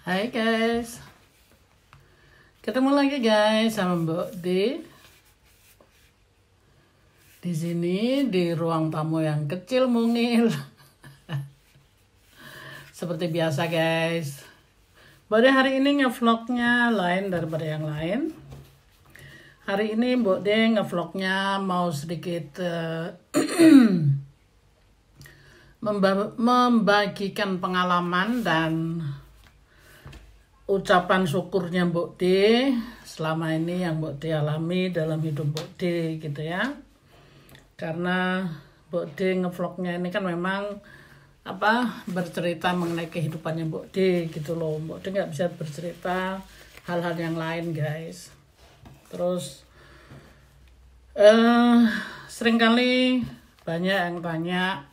Hai guys, ketemu lagi guys sama Mbok D di sini di ruang tamu yang kecil mungil. Seperti biasa guys, Mbok D hari ini ngevlognya lain daripada yang lain. Hari ini Mbok D ngevlognya mau sedikit membagikan pengalaman dan ucapan syukurnya Mbok D selama ini yang Mbok D alami dalam hidup Mbok D gitu ya. Karena Mbok D ngevlognya ini kan memang bercerita mengenai kehidupannya Mbok D gitu loh. Mbok D nggak bisa bercerita hal-hal yang lain guys. Terus seringkali banyak yang tanya,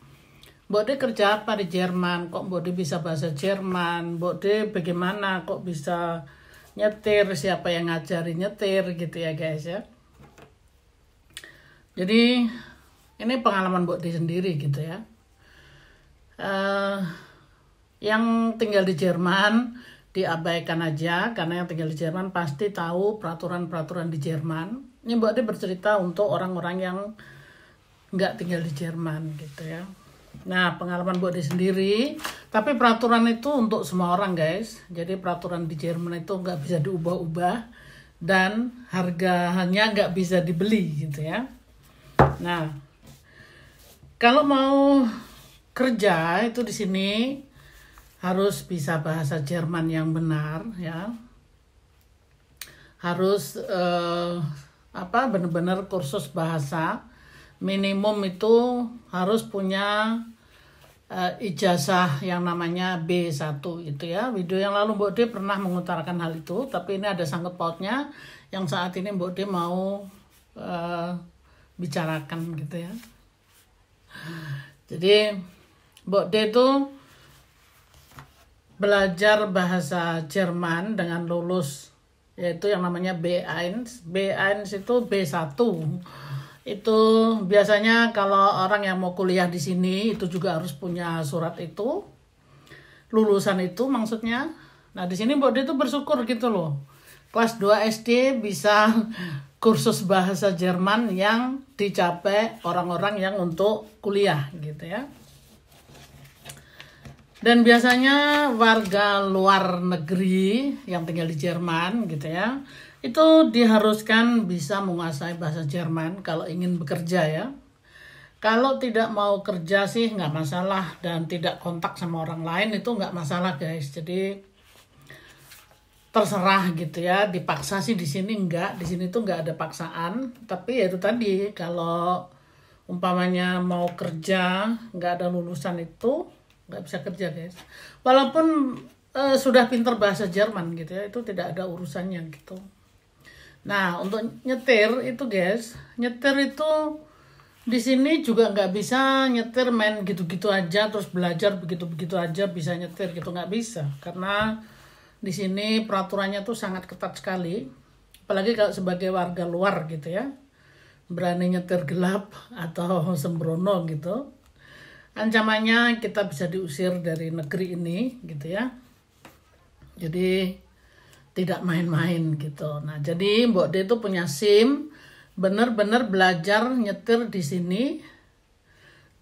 Mbok D kerja apa di Jerman? Kok Mbok D bisa bahasa Jerman? Mbok D bagaimana kok bisa nyetir? Siapa yang ngajarin nyetir gitu ya guys ya. Jadi ini pengalaman Mbok D sendiri gitu ya. Yang tinggal di Jerman diabaikan aja, karena yang tinggal di Jerman pasti tahu peraturan-peraturan di Jerman. Ini Mbok D bercerita untuk orang-orang yang nggak tinggal di Jerman gitu ya. Nah, pengalaman Mbok D sendiri, tapi peraturan itu untuk semua orang guys. Jadi peraturan di Jerman itu nggak bisa diubah-ubah dan harganya nggak bisa dibeli gitu ya. Nah, kalau mau kerja itu di sini harus bisa bahasa Jerman yang benar ya. Harus benar-benar kursus bahasa. Minimum itu harus punya ijazah yang namanya B1 itu ya. Video yang lalu Mbok D pernah mengutarakan hal itu, tapi ini ada sangkut pautnya yang saat ini Mbok D mau bicarakan gitu ya. Jadi Mbok D itu belajar bahasa Jerman dengan lulus yaitu yang namanya B1. B1 itu B1. Itu biasanya kalau orang yang mau kuliah di sini itu juga harus punya surat itu, lulusan itu maksudnya. Nah di sini Mbok D itu bersyukur gitu loh, kelas 2 SD bisa kursus bahasa Jerman yang dicapai orang-orang yang untuk kuliah gitu ya. Dan biasanya warga luar negeri yang tinggal di Jerman gitu ya, itu diharuskan bisa menguasai bahasa Jerman kalau ingin bekerja ya. Kalau tidak mau kerja sih nggak masalah, dan tidak kontak sama orang lain itu nggak masalah guys. Jadi terserah gitu ya, dipaksa sih di sini nggak. Di sini tuh nggak ada paksaan. Tapi ya itu tadi, kalau umpamanya mau kerja nggak ada lulusan itu nggak bisa kerja guys. Walaupun sudah pintar bahasa Jerman gitu ya, itu tidak ada urusannya gitu. Nah, untuk nyetir itu guys, nyetir itu di sini juga nggak bisa nyetir main gitu-gitu aja terus belajar begitu-begitu aja bisa nyetir gitu, nggak bisa. Karena di sini peraturannya tuh sangat ketat sekali. Apalagi kalau sebagai warga luar gitu ya, berani nyetir gelap atau sembrono gitu, ancamannya kita bisa diusir dari negeri ini gitu ya. Jadi tidak main-main gitu. Nah, jadi Mbok D itu punya SIM, bener-bener belajar nyetir di sini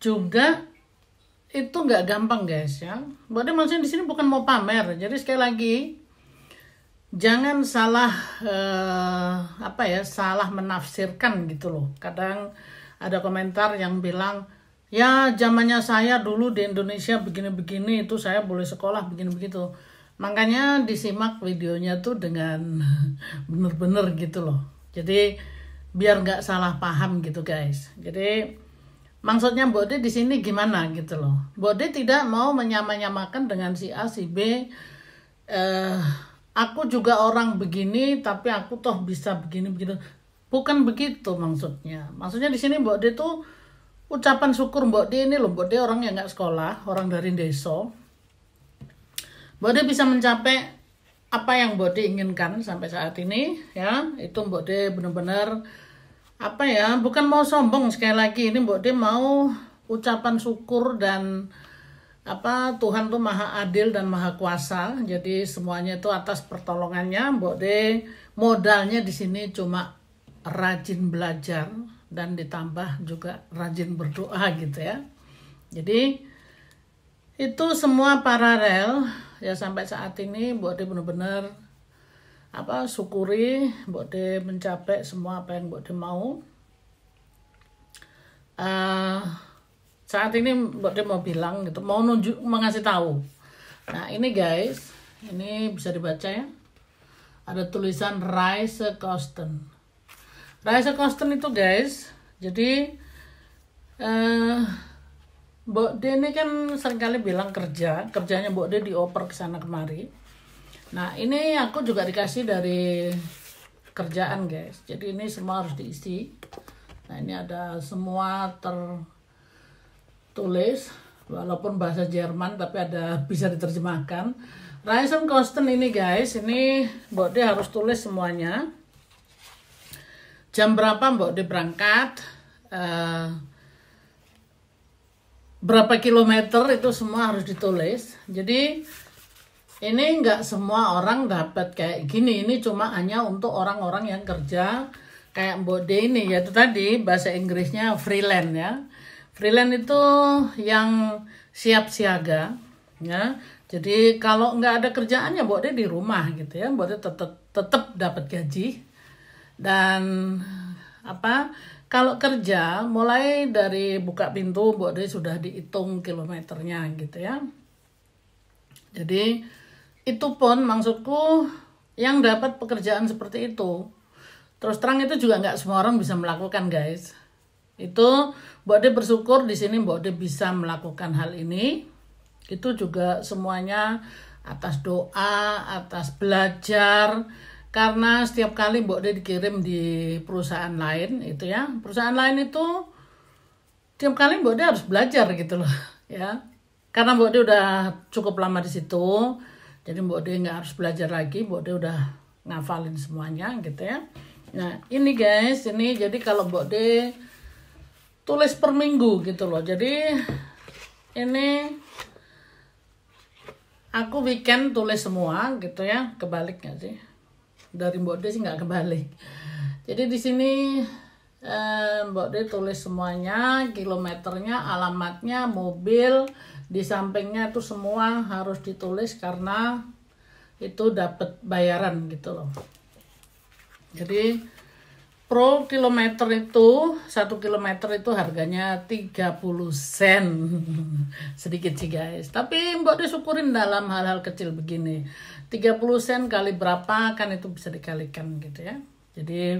juga itu nggak gampang guys ya. Mbok D maksudnya di sini bukan mau pamer. Jadi sekali lagi jangan salah salah menafsirkan gitu loh. Kadang ada komentar yang bilang, ya zamannya saya dulu di Indonesia begini-begini, itu saya boleh sekolah begini-begitu. Makanya disimak videonya tuh dengan bener-bener gitu loh. Jadi biar nggak salah paham gitu guys. Jadi maksudnya Mbok D di sini gimana gitu loh. Mbok D tidak mau menyamakan dengan si A si B. Aku juga orang begini tapi aku toh bisa begini begitu. Bukan begitu maksudnya. Maksudnya di sini Mbok D tuh ucapan syukur Mbok D ini loh. Mbok D orang yang nggak sekolah, orang dari desa. Mbok D bisa mencapai apa yang Mbok D inginkan sampai saat ini ya. Itu Mbok D benar-benar bukan mau sombong, sekali lagi ini Mbok D mau ucapan syukur dan Tuhan tuh maha adil dan maha kuasa. Jadi semuanya itu atas pertolongannya. Mbok De modalnya di sini cuma rajin belajar dan ditambah juga rajin berdoa gitu ya. Jadi itu semua paralel ya sampai saat ini Mbok De benar-benar syukuri Mbok De mencapai semua apa yang Mbok De mau. Saat ini Mbok De mau bilang gitu, mau ngasih tahu. Nah ini guys, ini bisa dibaca ya. Ada tulisan Reisekosten. Reisekosten itu guys, jadi Mbok De ini kan seringkali bilang kerjanya Mbok De dioper ke sana kemari. Nah ini aku juga dikasih dari kerjaan guys, jadi ini semua harus diisi. Nah ini ada semua tulis walaupun bahasa Jerman tapi ada bisa diterjemahkan. Reisekosten ini guys, ini Mbok De harus tulis semuanya. Jam berapa Mbok De berangkat, berapa kilometer, itu semua harus ditulis. Jadi ini nggak semua orang dapat kayak gini. Ini cuma hanya untuk orang-orang yang kerja kayak Mbok De ini, yaitu tadi bahasa Inggrisnya freelance ya. Freelance itu yang siap siaga ya. Jadi kalau nggak ada kerjaannya Mbok De di rumah gitu ya. Mbok De tetap dapat gaji. Dan kalau kerja mulai dari buka pintu Mbok De sudah dihitung kilometernya gitu ya. Jadi itu pun maksudku yang dapat pekerjaan seperti itu. Terus terang itu juga nggak semua orang bisa melakukan guys. Itu Mbok De bersyukur di sini Mbok De bisa melakukan hal ini. Itu juga semuanya atas doa, atas belajar. Karena setiap kali Mbok De dikirim di perusahaan lain itu ya. Perusahaan lain itu tiap kali Mbok De harus belajar gitu loh ya. Karena Mbok De udah cukup lama di situ. Jadi Mbok De nggak harus belajar lagi. Mbok De udah ngafalin semuanya gitu ya. Nah ini guys, ini jadi kalau Mbok De tulis per minggu gitu loh. Jadi ini aku weekend tulis semua gitu ya. Kebalik nggak sih? Dari Mbok De sih nggak kebalik. Jadi di sini Mbok De tulis semuanya, kilometernya, alamatnya, mobil, di sampingnya itu semua harus ditulis karena itu dapat bayaran gitu loh. Jadi pro kilometer itu 1 kilometer itu harganya 30 sen. Sedikit sih guys, tapi Mbok De syukurin dalam hal-hal kecil begini. 30 sen kali berapa kan itu bisa dikalikan gitu ya. Jadi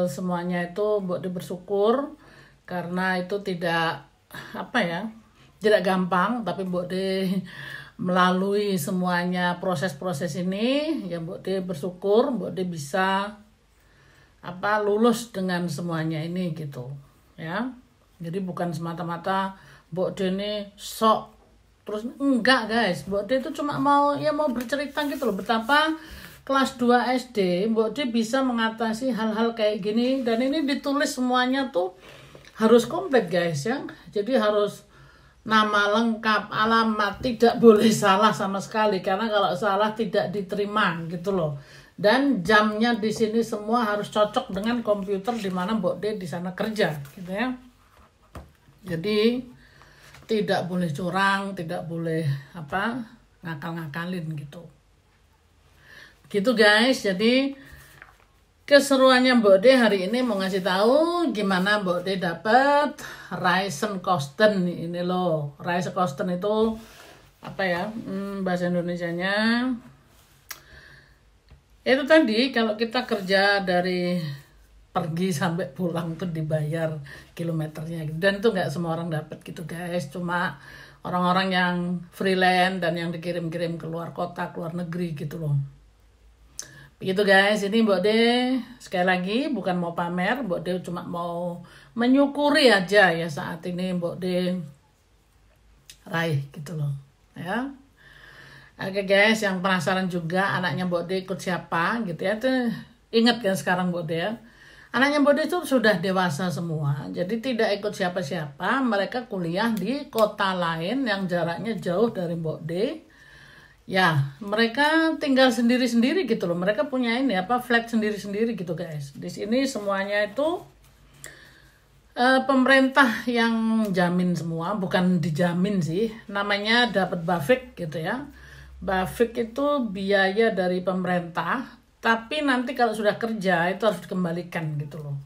semuanya itu Mbok De bersyukur karena itu tidak tidak gampang, tapi Mbok De melalui semuanya proses-proses ini ya Mbok De bersyukur Mbok De bisa lulus dengan semuanya ini gitu ya. Jadi bukan semata-mata Mbok De ini sok terus, enggak guys. Mbok De itu cuma mau bercerita gitu loh, betapa kelas 2 SD Mbok De bisa mengatasi hal-hal kayak gini. Dan ini ditulis semuanya tuh harus komplit guys ya. Jadi harus nama lengkap, alamat, tidak boleh salah sama sekali, karena kalau salah tidak diterima gitu loh. Dan jamnya di sini semua harus cocok dengan komputer di mana Mbok De di sana kerja gitu ya. Jadi tidak boleh curang, tidak boleh ngakal-ngakalin gitu. Gitu guys. Jadi keseruannya Mbok De hari ini mau ngasih tahu gimana Mbok De dapat Reisekosten ini loh. Reisekosten itu bahasa Indonesianya itu tadi kalau kita kerja dari pergi sampai pulang tuh dibayar kilometernya gitu. Dan itu nggak semua orang dapat gitu guys, cuma orang-orang yang freelance dan yang dikirim-kirim ke luar kota, ke luar negeri gitu loh. Begitu guys, ini Mbok De sekali lagi bukan mau pamer, Mbok De cuma mau menyukuri aja ya saat ini Mbok De raih gitu loh ya. Oke guys, yang penasaran juga anaknya Mbok De ikut siapa gitu ya, tuh ingat kan sekarang Mbok De ya, Anaknya Mbok De itu sudah dewasa semua, jadi tidak ikut siapa-siapa. Mereka kuliah di kota lain yang jaraknya jauh dari Mbok De. Ya, mereka tinggal sendiri-sendiri gitu loh. Mereka punya ini flat sendiri-sendiri gitu guys. Di sini semuanya itu pemerintah yang jamin semua, bukan dijamin sih. Namanya dapat BAFIQ gitu ya. BAFIQ itu biaya dari pemerintah. Tapi nanti kalau sudah kerja itu harus dikembalikan gitu loh.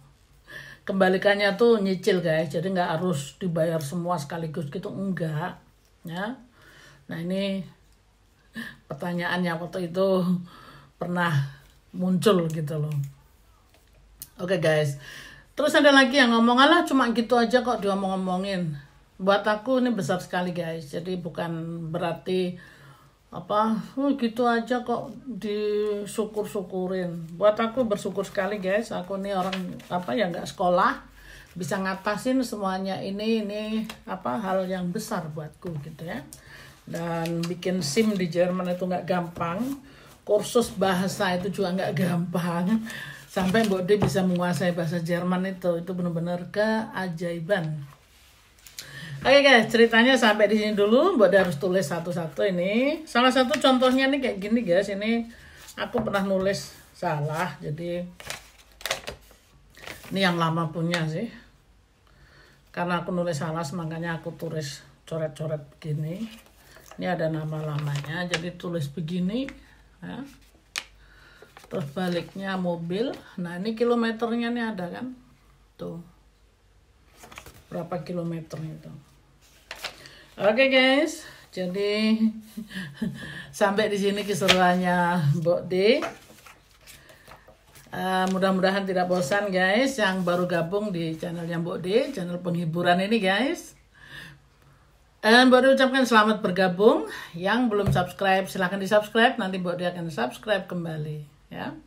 Kembalikannya tuh nyicil guys, jadi nggak harus dibayar semua sekaligus gitu, enggak. Ya. Nah ini pertanyaannya waktu itu pernah muncul gitu loh. Oke guys, terus ada lagi yang ngomong, alah cuma gitu aja kok diomong-ngomongin. Buat aku ini besar sekali guys, jadi bukan berarti gitu aja kok disyukur-syukurin. Buat aku bersyukur sekali guys, aku nih orang yang nggak sekolah bisa ngatasin semuanya ini hal yang besar buatku gitu ya. Dan bikin SIM di Jerman itu nggak gampang, kursus bahasa itu juga nggak gampang, sampai Mbok De bisa menguasai bahasa Jerman itu benar-benar keajaiban. Oke guys, ceritanya sampai di sini dulu. Mbok De harus tulis satu-satu ini. Salah satu contohnya nih kayak gini guys. Ini aku pernah nulis salah. Jadi ini yang lama punya sih. Karena aku nulis salah, makanya aku tulis coret-coret begini. Ini ada nama lamanya. Jadi tulis begini. Ya. Terus baliknya mobil. Nah ini kilometernya nih ada kan. Tuh. Berapa kilometernya itu. Oke guys, jadi sampai di sini keseruannya Mbok De. Mudah-mudahan tidak bosan guys yang baru gabung di channelnya Mbok De, channel penghiburan ini guys. Dan Mbok De ucapkan selamat bergabung. Yang belum subscribe silahkan di subscribe, nanti Mbok De akan subscribe kembali ya.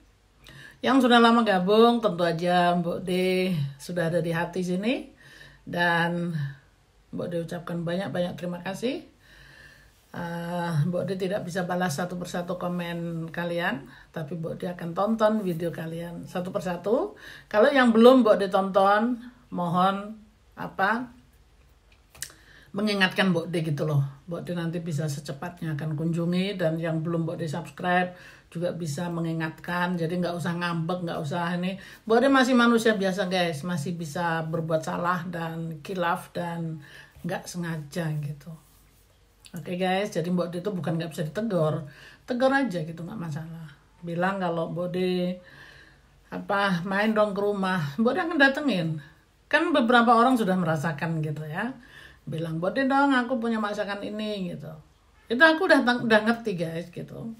Yang sudah lama gabung tentu aja Mbok De sudah ada di hati sini. Dan Mbok De ucapkan banyak-banyak terima kasih. Mbok De tidak bisa balas satu persatu komen kalian, tapi Mbok De akan tonton video kalian satu persatu. Kalau yang belum Mbok De tonton, mohon mengingatkan Mbok De gitu loh. Mbok De nanti bisa secepatnya akan kunjungi, dan yang belum Mbok De subscribe juga bisa mengingatkan. Jadi nggak usah ngambek, nggak usah ini. Mbok De masih manusia biasa guys, masih bisa berbuat salah dan khilaf dan nggak sengaja gitu. Oke guys, jadi Mbok De itu bukan nggak bisa ditegur, tegur aja gitu, nggak masalah. Bilang kalau Mbok De main dong ke rumah, Mbok De akan datengin. Kan beberapa orang sudah merasakan gitu ya. Bilang, Mbok De dong aku punya masakan ini gitu. Itu aku udah ngerti guys gitu.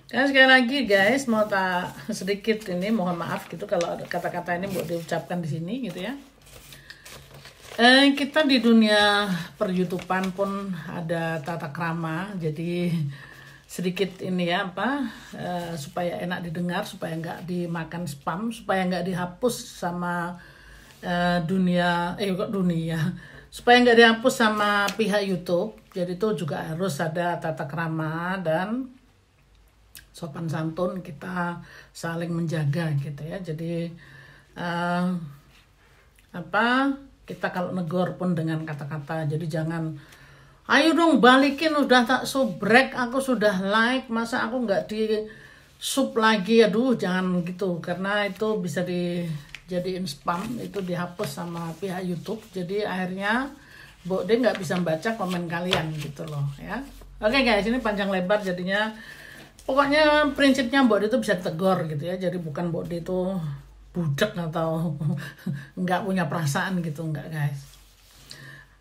Dan sekali lagi guys, mau tak sedikit ini, mohon maaf gitu kalau kata-kata ini Mbok De ucapkan di sini gitu ya. Kita di dunia per-YouTubean pun ada tata krama, jadi sedikit ini ya supaya enak didengar, supaya nggak dimakan spam, supaya nggak dihapus sama supaya nggak dihapus sama pihak YouTube. Jadi itu juga harus ada tata krama dan sopan santun, kita saling menjaga gitu ya. Jadi kita kalau negor pun dengan kata-kata. Jadi jangan, ayo dong balikin, udah tak subrek, aku sudah like, masa aku nggak di sub lagi, aduh jangan gitu, karena itu bisa dijadiin spam, itu dihapus sama pihak YouTube. Jadi akhirnya Mbok De nggak bisa baca komen kalian gitu loh ya. Oke guys, ini panjang lebar jadinya. Pokoknya prinsipnya Mbok De itu bisa ditegur gitu ya. Jadi bukan Mbok De itu budak atau nggak punya perasaan gitu, enggak guys.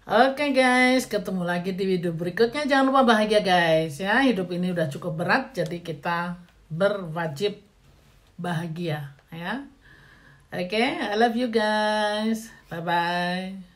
Oke guys, ketemu lagi di video berikutnya. Jangan lupa bahagia guys ya. Hidup ini udah cukup berat, jadi kita berwajib bahagia ya. Oke, I love you guys. Bye bye.